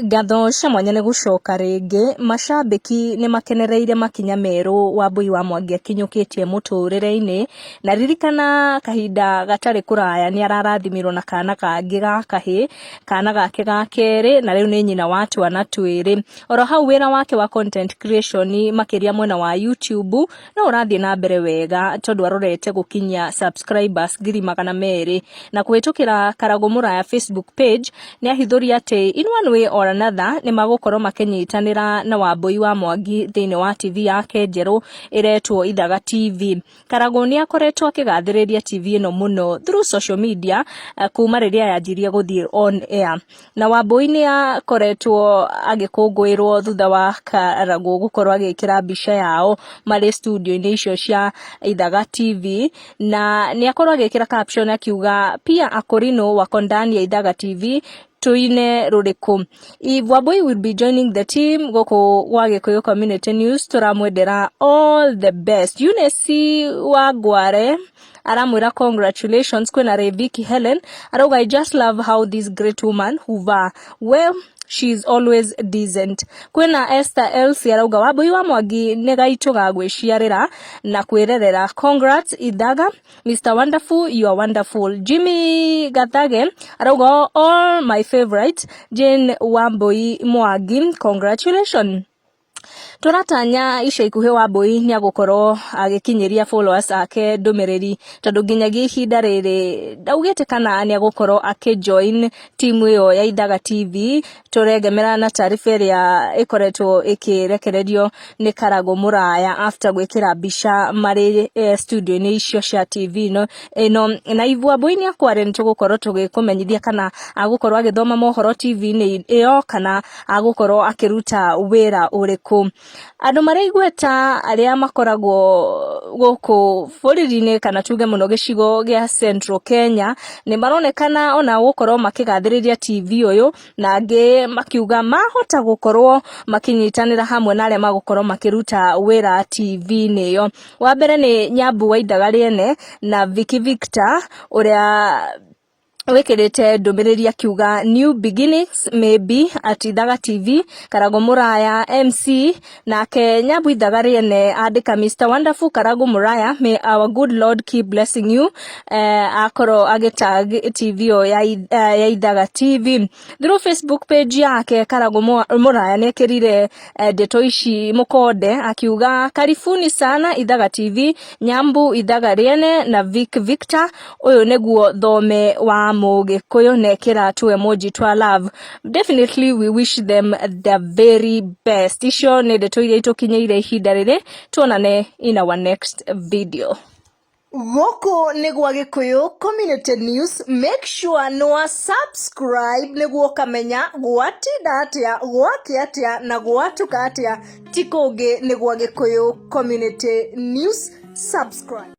Ngatho cia mwanya nĩ gucoka ringi macambiki nĩ makenereire makinya meru WAMBUI wa MWANGI akinyukitie muturire-ini na ririkana kahinda gatari kuraya ni ararathimirwo na kana kangi ga kahi kana gake ga keri na riu ni nyina wa twana twiri. Oro hau wira wake wa content creation makiria mwena wa YouTube no urathie na mbere wega tondu arorete gukinya subscribers 200,000 na kuhitukira Karago Muraya Facebook page ni ahithuri ati in one way or another ni magukorwo makinyitanira na WAMBUI wa MWANGI thiini wa TV yake njeru iretwo Ithaga TV. Karago ni akoretwo akigathiriria TV ino muno through social media kuma riria yanjirie guthie on air, na WAMBUI ni akoretwo agikungwirwo thutha wa Karago gukorwo agikira mbica yao mari studio ini icio cia Ithaga TV, na ni akorwo agikira caption akiuga pia akorino wako ndani ya Ithaga TV tuine ruriku. If WAMBUI will be joining the team goko wa Gikuyu Community News turamwendera all the best. Eunice wa Gware aramwira congratulations kwina Vicky Helen arauga I just love how this great woman hoover well she's always decent. Kwina Esther Elsie arauga WAMBUI wa MWANGI ne gaitu gagwiciarira na kwirerera congrats Ithaga Mr. Wonderful, you are wonderful. Jimmy Gathage arauga all my favorite Jane WAMBUI MWANGI congratulations. Turatanya ica ikuhe WAMBUI ni agukorwo agikinyiria followers ake ndumiriri tondu nginyagia ihinda riri ndaugite kana ni agukorwo akijoin timu iyo ya Ithaga TV. Turegemera na taarifa iria ikoretwo ikirekererio ni Karago Muraya after gwikira mbica mari studio ni icio cia TV ino na WAMBUI ni akware ni tugukorwo tugikumenyithia kana agukorwo agithoma mohoro TV ni iyo kana agukorwo akiruta wira uriku. Andu maraigweta aria makoragwo guku bũrũri-inĩ kana tuge muno gicigo gia Central Kenya ni maronekana ona gukorwo makigathiriria TV uyu na angi makiuga mahota gukorwo makinyitanira hamwe na aria magukorwo makiruta wira TV niyo. Wa mbere ni Nyambu wa Ithaga riene na Vicky Victor uria wekirite ndumiriri akiuga new beginnings maybe at Ithaga TV. Karago Muraya MC na Nyambu Ithaga riene andika Mr. Wonderful Karago Muraya, may our good Lord keep blessing you. Akoro agitag TV ya Ithaga TV through Facebook page yake. Karago Muraya nekirire ndeto ici mukonde akiuga karifuni sana Ithaga TV, Nyambu Ithaga riene na Victor uyu neguo thome wa Gikuyu nekira tu emoji twa love. Definitely we wish them the very best. Icio ni ndeto iria itukinyeire ihinda riri, tuonane in our next video. Goko niguo Gikuyu Community News. Make sure no subscribe niguo kamenya gwatinda atia gwake atia na gwatuka atia tikonge niguo Gikuyu Community News. Subscribe.